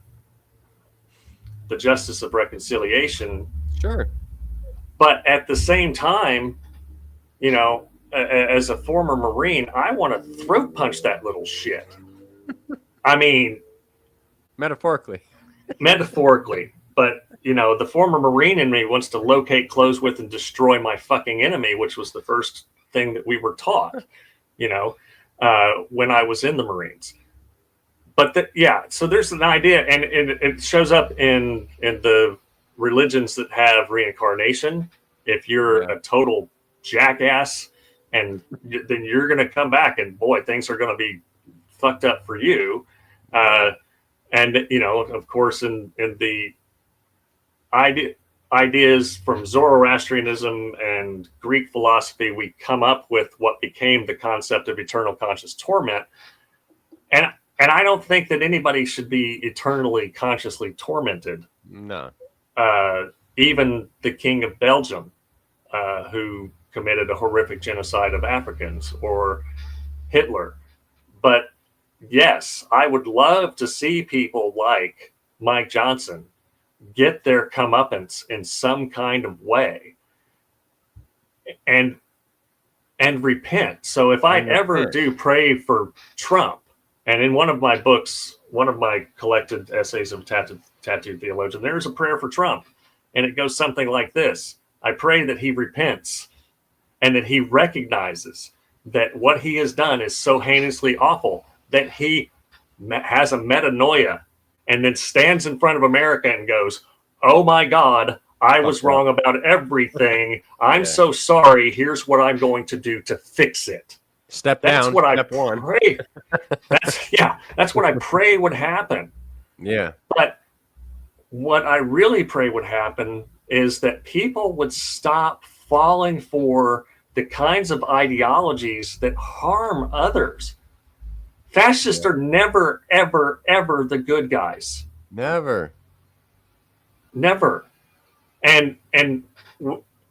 justice of reconciliation. Sure. But at the same time, as a former Marine, I want to throat punch that little shit. I mean, metaphorically, but the former Marine in me wants to locate, close with, and destroy my fucking enemy, which was the first thing that we were taught, when I was in the Marines. But so there's an idea, and it shows up in the religions that have reincarnation. If you're a total jackass, and then you're going to come back, and boy, things are going to be fucked up for you. And of course, in the ideas from Zoroastrianism and Greek philosophy, we come up with what became the concept of eternal conscious torment. And I don't think that anybody should be eternally consciously tormented. No. Even the King of Belgium, who committed a horrific genocide of Africans, or Hitler. But yes, I would love to see people like Mike Johnson get their comeuppance in some kind of way and repent. So if I And ever repent. do pray for Trump, and in one of my books, one of my collected essays of tattooed theologian, there is a prayer for Trump, and it goes something like this: I pray that he repents and that he recognizes that what he has done is so heinously awful that he has a metanoia and then stands in front of America and goes, "Oh my God, I was Fucked up. wrong about everything. I'm Yeah. so sorry. Here's what I'm going to do to fix it." Step That's down. what I Step one. pray. That's what I pray would happen. Yeah. But what I really pray would happen is that people would stop falling for the kinds of ideologies that harm others. Fascists Yeah. are never, ever, ever the good guys. Never. Never. And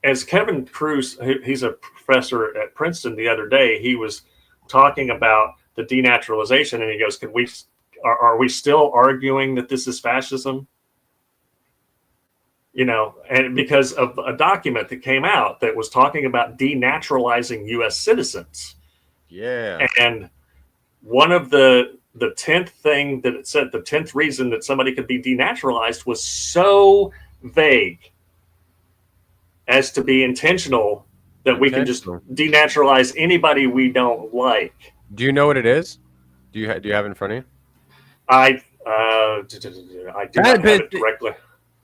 as Kevin Cruz, he's a professor at Princeton, the other day, he was talking about the denaturalization, and he goes, "Can we? Are we still arguing that this is fascism?" You know, and because of a document that came out that was talking about denaturalizing U.S. citizens, Yeah. and one of the 10th thing that it said, the 10th reason that somebody could be denaturalized was so vague as to be intentional that we can just Intentional. denaturalize anybody we don't like. Do you know what it is? Do you have it in front of you? I do not have it directly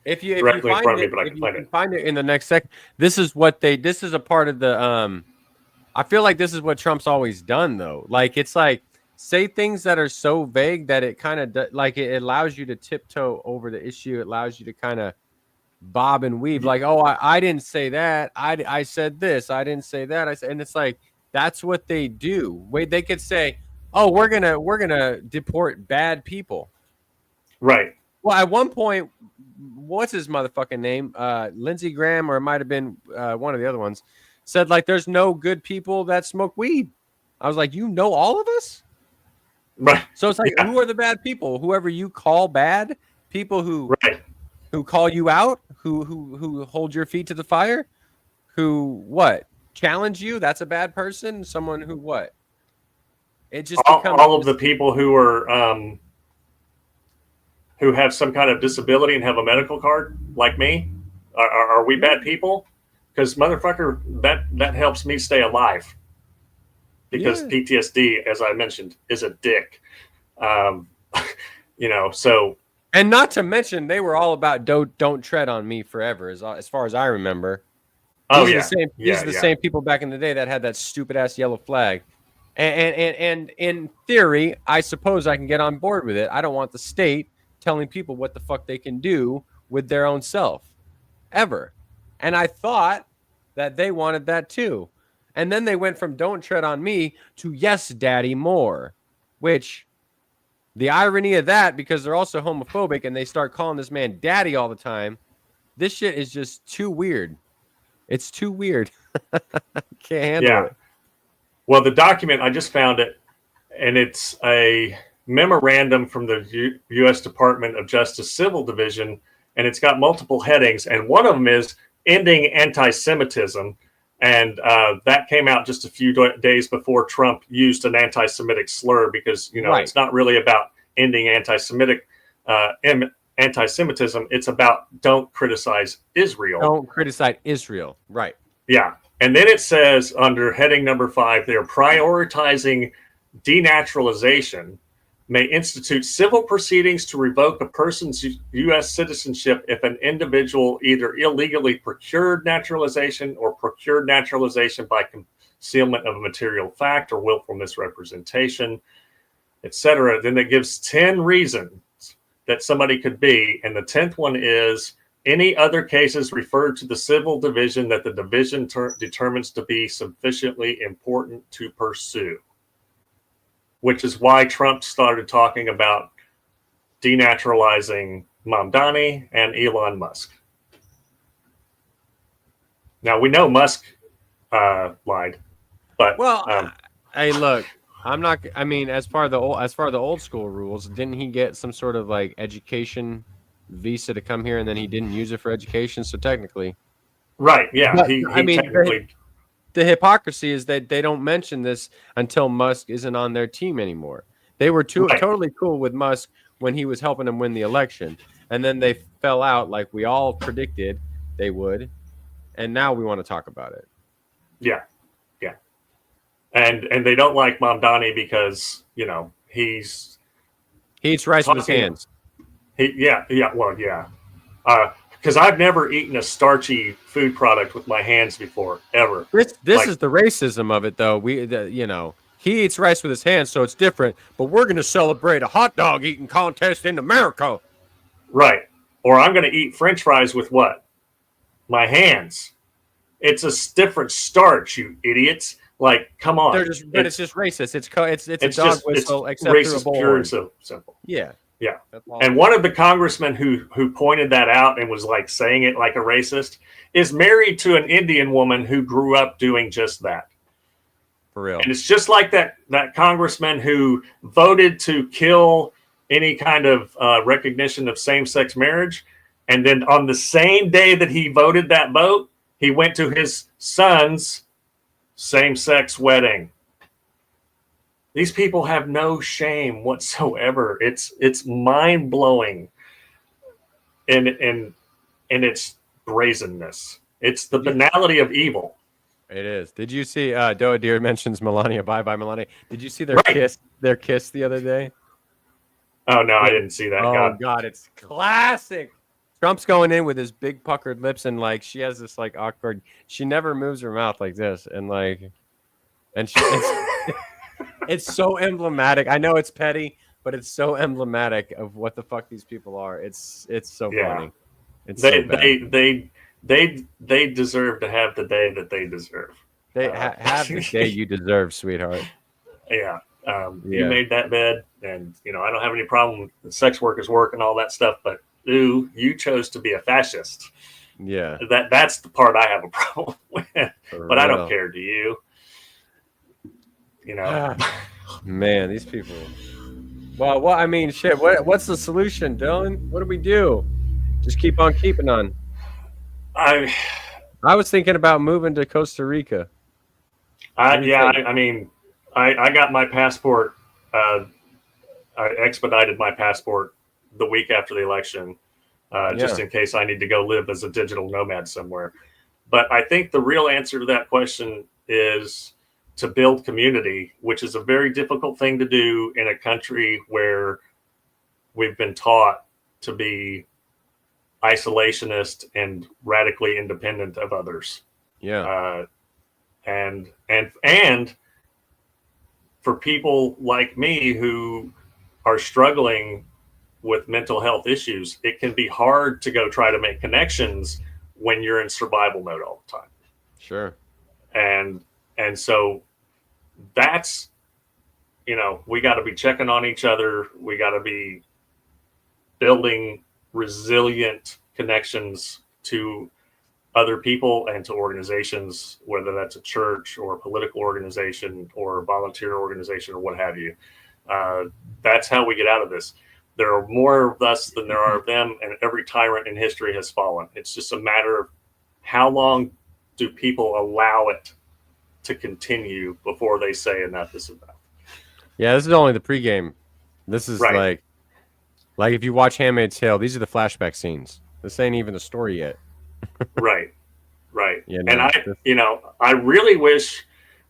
If you directly in front find of me, it, but I if can you find can it. find it in the next sec, this is a part of the I feel like this is what Trump's always done though. Like it's like say things that are so vague that it kind of like it allows you to tiptoe over the issue. It allows you to kind of bob and weave like, oh, I didn't say that. I said this. I didn't say that. I said, and it's like that's what they do. Wait, they could say, oh, we're gonna deport bad people. Right. Well, at one point, what's his motherfucking name? Lindsey Graham, or it might have been one of the other ones, said like, "There's no good people that smoke weed." I was like, "You know all of us?" Right. So it's like, Yeah. who are the bad people? Whoever you call bad, people Right. who call you out, who hold your feet to the fire, who what challenge you? That's a bad person. Someone who what? It just becomes All of the people who have some kind of disability and have a medical card, like me, are we bad people? Because motherfucker, that helps me stay alive. Because yeah. PTSD, as I mentioned, is a dick. Um, you know, so And not to mention, they were all about don't tread on me forever, as far as I remember. oh These are the yeah, same. These yeah, are the yeah, same people back in the day that had that stupid ass yellow flag. And in theory, I suppose I can get on board with it. I don't want the state telling people what the fuck they can do with their own self, ever. And I thought that they wanted that too. And then they went from "Don't tread on me" to "Yes, Daddy, more," which the irony of that, because they're also homophobic and they start calling this man daddy all the time. This shit is just too weird. It's too weird. Can't handle yeah. it. Well, the document, I just found it, and it's a memorandum from the U.S. Department of Justice Civil Division, and it's got multiple headings, and one of them is ending anti-Semitism, and that came out just a few days before Trump used an anti-Semitic slur, because Right. it's not really about ending anti-Semitism. It's about don't criticize Israel. Don't criticize Israel. Right. Yeah. And then it says under heading number 5, they're prioritizing denaturalization, may institute civil proceedings to revoke a person's U.S. citizenship if an individual either illegally procured naturalization or procured naturalization by concealment of a material fact or willful misrepresentation, etc. Then it gives 10 reasons that somebody could be. And the 10th one is any other cases referred to the civil division that the division determines to be sufficiently important to pursue, which is why Trump started talking about denaturalizing Mamdani and Elon Musk. Now, we know Musk lied, but Well, hey, look, I'm not. I mean, as far the old school rules, didn't he get some sort of like education visa to come here, and then he didn't use it for education? So technically, Right? Yeah, but I he mean, technically. the hypocrisy is that they don't mention this until Musk isn't on their team anymore. They were Right. totally cool with Musk when he was helping them win the election, and then they fell out like we all predicted they would, and now we want to talk about it. Yeah. Yeah. And they don't like Mamdani because He eats rice with his talking. hands. Well, yeah. Because I've never eaten a starchy food product with my hands before, ever. This is the racism of it, though. He eats rice with his hands, so it's different. But we're going to celebrate a hot dog eating contest in America. Right. Or I'm going to eat French fries with what? My hands. It's a different starch, you idiots. Like, come on. It's just racist. It's a dog just whistle, it's except racist, through a pure and bullhorn. simple. Yeah. Yeah. And one of the congressmen who pointed that out and was like saying it like a racist is married to an Indian woman who grew up doing just that. For real. And it's just like that congressman who voted to kill any kind of recognition of same-sex marriage. And then on the same day that he voted that vote, he went to his son's same-sex wedding. These people have no shame whatsoever. It's mind-blowing in its brazenness. It's the banality of evil. It is. Did you see Doa Deer mentions Melania? Bye Melania. Did you see their kiss the other day? Oh no, I didn't see that. Oh God, it's classic. Trump's going in with his big puckered lips and like she has this like awkward. She never moves her mouth like this it's so emblematic. I know it's petty, but it's so emblematic of what the fuck these people are. It's so funny. It's they deserve to have the day that they deserve. They have the day you deserve, sweetheart. Yeah. You made that bed, and I don't have any problem with sex workers work and all that stuff, but you chose to be a fascist. Yeah. That's the part I have a problem with. But I don't care, do you? Man, these people. Well, I mean, shit. What's the solution, Dylan? What do we do? Just keep on keeping on. I was thinking about moving to Costa Rica. I mean, I got my passport. I expedited my passport the week after the election, just in case I need to go live as a digital nomad somewhere. But I think the real answer to that question is to build community, which is a very difficult thing to do in a country where we've been taught to be isolationist and radically independent of others. Yeah. And for people like me who are struggling with mental health issues, it can be hard to go try to make connections when you're in survival mode all the time. Sure. And so that's, we got to be checking on each other. We got to be building resilient connections to other people and to organizations, whether that's a church or a political organization or a volunteer organization or what have you. That's how we get out of this. There are more of us than there are of them, and every tyrant in history has fallen. It's just a matter of how long do people allow it to continue before they say enough is enough. Yeah, this is only the pregame. This is right. like if you watch Handmaid's Tale, these are the flashback scenes. This ain't even the story yet. Right. And I really wish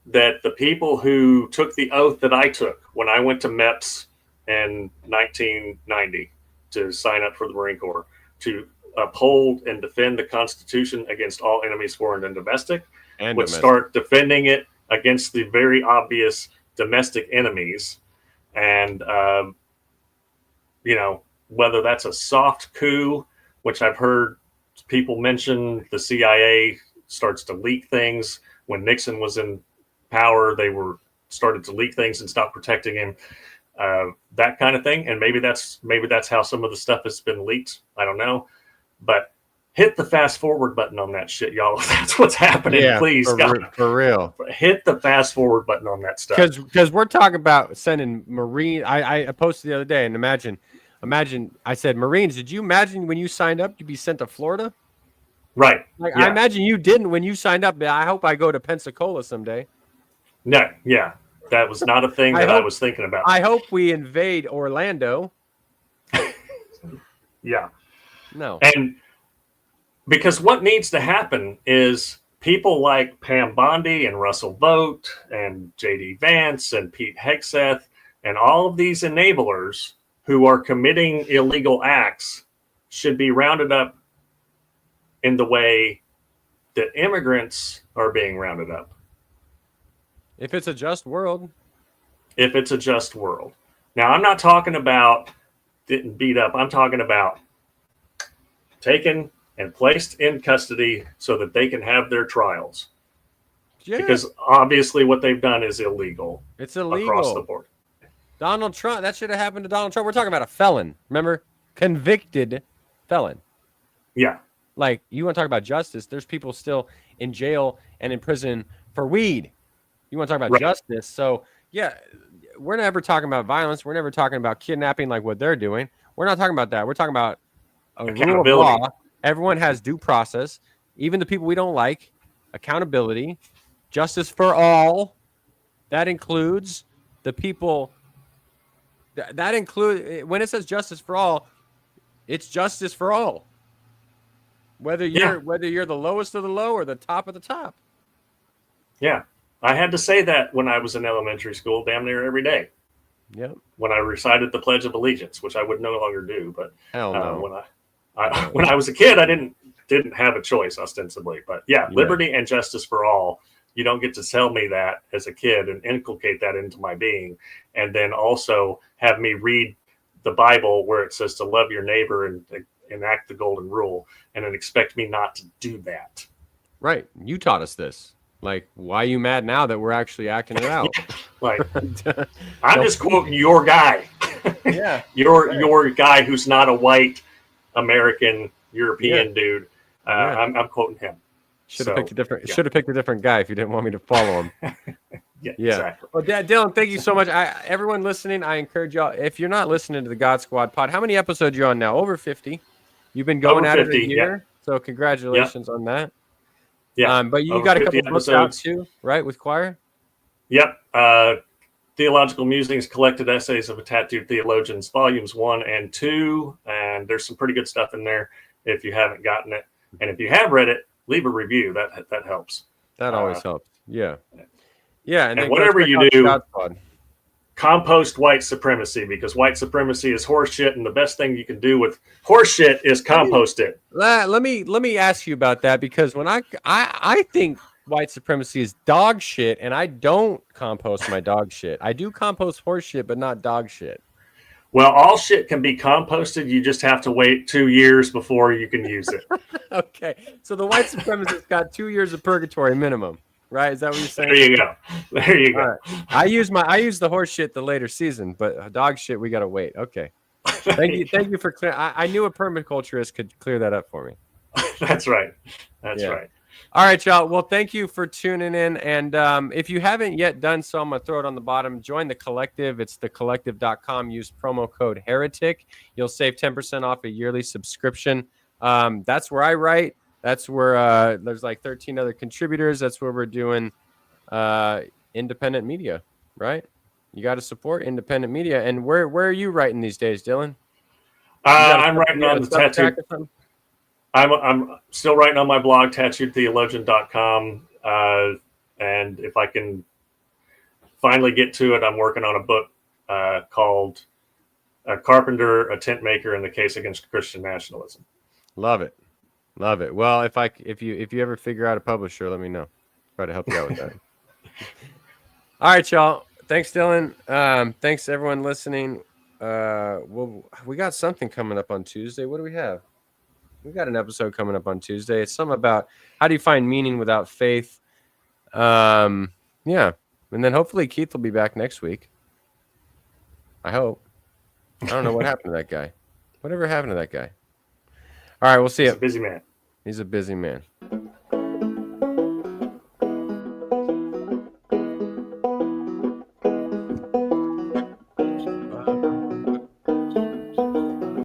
that the people who took the oath that I took when I went to MEPS in 1990 to sign up for the Marine Corps, to uphold and defend the Constitution against all enemies, foreign and domestic, would start defending it against the very obvious domestic enemies. And, whether that's a soft coup, which I've heard people mention, the CIA starts to leak things. When Nixon was in power, they started to leak things and stop protecting him. That kind of thing. And maybe that's how some of the stuff has been leaked. I don't know. But hit the fast forward button on that shit, y'all. That's what's happening. Yeah, Please, God, for real. hit the fast forward button on that stuff. Because we're talking about sending Marine. I posted the other day, and imagine. I said, Marines, did you imagine when you signed up you'd be sent to Florida? Right. Like, yeah. I imagine you didn't when you signed up. I hope I go to Pensacola someday. No, yeah. That was not a thing I was thinking about. I hope we invade Orlando. Yeah. No. And because what needs to happen is people like Pam Bondi and Russell Vogt and J.D. Vance and Pete Hegseth and all of these enablers who are committing illegal acts should be rounded up in the way that immigrants are being rounded up. If it's a just world. If it's a just world. Now, I'm not talking about getting beat up. I'm talking about taken and placed in custody so that they can have their trials. Yeah. Because obviously what they've done is illegal. It's illegal. Across the board. Donald Trump, that should have happened to Donald Trump. We're talking about a felon. Remember? Convicted felon. Yeah. Like, you want to talk about justice, there's people still in jail and in prison for weed. You want to talk about justice. So, yeah, we're never talking about violence. We're never talking about kidnapping like what they're doing. We're not talking about that. We're talking about a rule of law. Everyone has due process, even the people we don't like. Accountability, justice for all. That includes the people. That includes, when it says justice for all, it's justice for all. Whether you're the lowest of the low or the top of the top. Yeah. I had to say that when I was in elementary school damn near every day. Yep. When I recited the Pledge of Allegiance, which I would no longer do, but hell no. When I was a kid, I didn't have a choice ostensibly, but liberty and justice for all. You don't get to tell me that as a kid and inculcate that into my being, and then also have me read the Bible where it says to love your neighbor and enact the golden rule, and then expect me not to do that. Right. You taught us this. Like, why are you mad now that we're actually acting it out? Like, I'm just quoting your guy. Yeah. your guy who's not a white American European dude. I'm quoting him. Should have picked a different guy if you didn't want me to follow him. Yeah, exactly. Well, Dillon, thank you so much. Everyone listening, I encourage y'all, if you're not listening to the God Squad pod, how many episodes are you on now? Over 50. You've been going at it a year, so congratulations on that. Yeah. But you got a couple books out too, right, with choir? Yep. Theological Musings, Collected Essays of a Tattooed Theologians, Volumes 1 and 2. And there's some pretty good stuff in there if you haven't gotten it. And if you have read it, leave a review. That helps. That always helps. Yeah. Yeah. And whatever you do, compost white supremacy, because white supremacy is horseshit, and the best thing you can do with horseshit is compost it. Let me ask you about that, because when I think white supremacy is dog shit, and I don't compost my dog shit. I do compost horse shit, but not dog shit. Well, all shit can be composted. You just have to wait 2 years before you can use it. Okay. So the white supremacist got 2 years of purgatory minimum, right? Is that what you're saying? There you go. All right. I use the horse shit the later season, but dog shit we gotta wait. Okay. Thank you for clear. I knew a permaculturist could clear that up for me. That's right. That's right. All right, y'all. Well, thank you for tuning in. And if you haven't yet done so, I'm going to throw it on the bottom. Join the collective. It's thecollective.com. Use promo code Heretic. You'll save 10% off a yearly subscription. That's where I write. That's where there's like 13 other contributors. That's where we're doing independent media, right? You got to support independent media. And where are you writing these days, Dillon? I'm writing on the tattoo. I'm still writing on my blog, tattooedtheologian.com. And if I can finally get to it, I'm working on a book called A Carpenter, a Tent Maker in the Case Against Christian Nationalism. Love it. Love it. Well, if you ever figure out a publisher, let me know. Try to help you out with that. All right, y'all. Thanks, Dillon. Thanks everyone listening. We got something coming up on Tuesday. What do we have? We got an episode coming up on Tuesday. It's something about how do you find meaning without faith. Yeah. And then hopefully Keith will be back next week. I hope. I don't know what happened to that guy. Whatever happened to that guy? All right, we'll see you. He's a busy man. He's a busy man.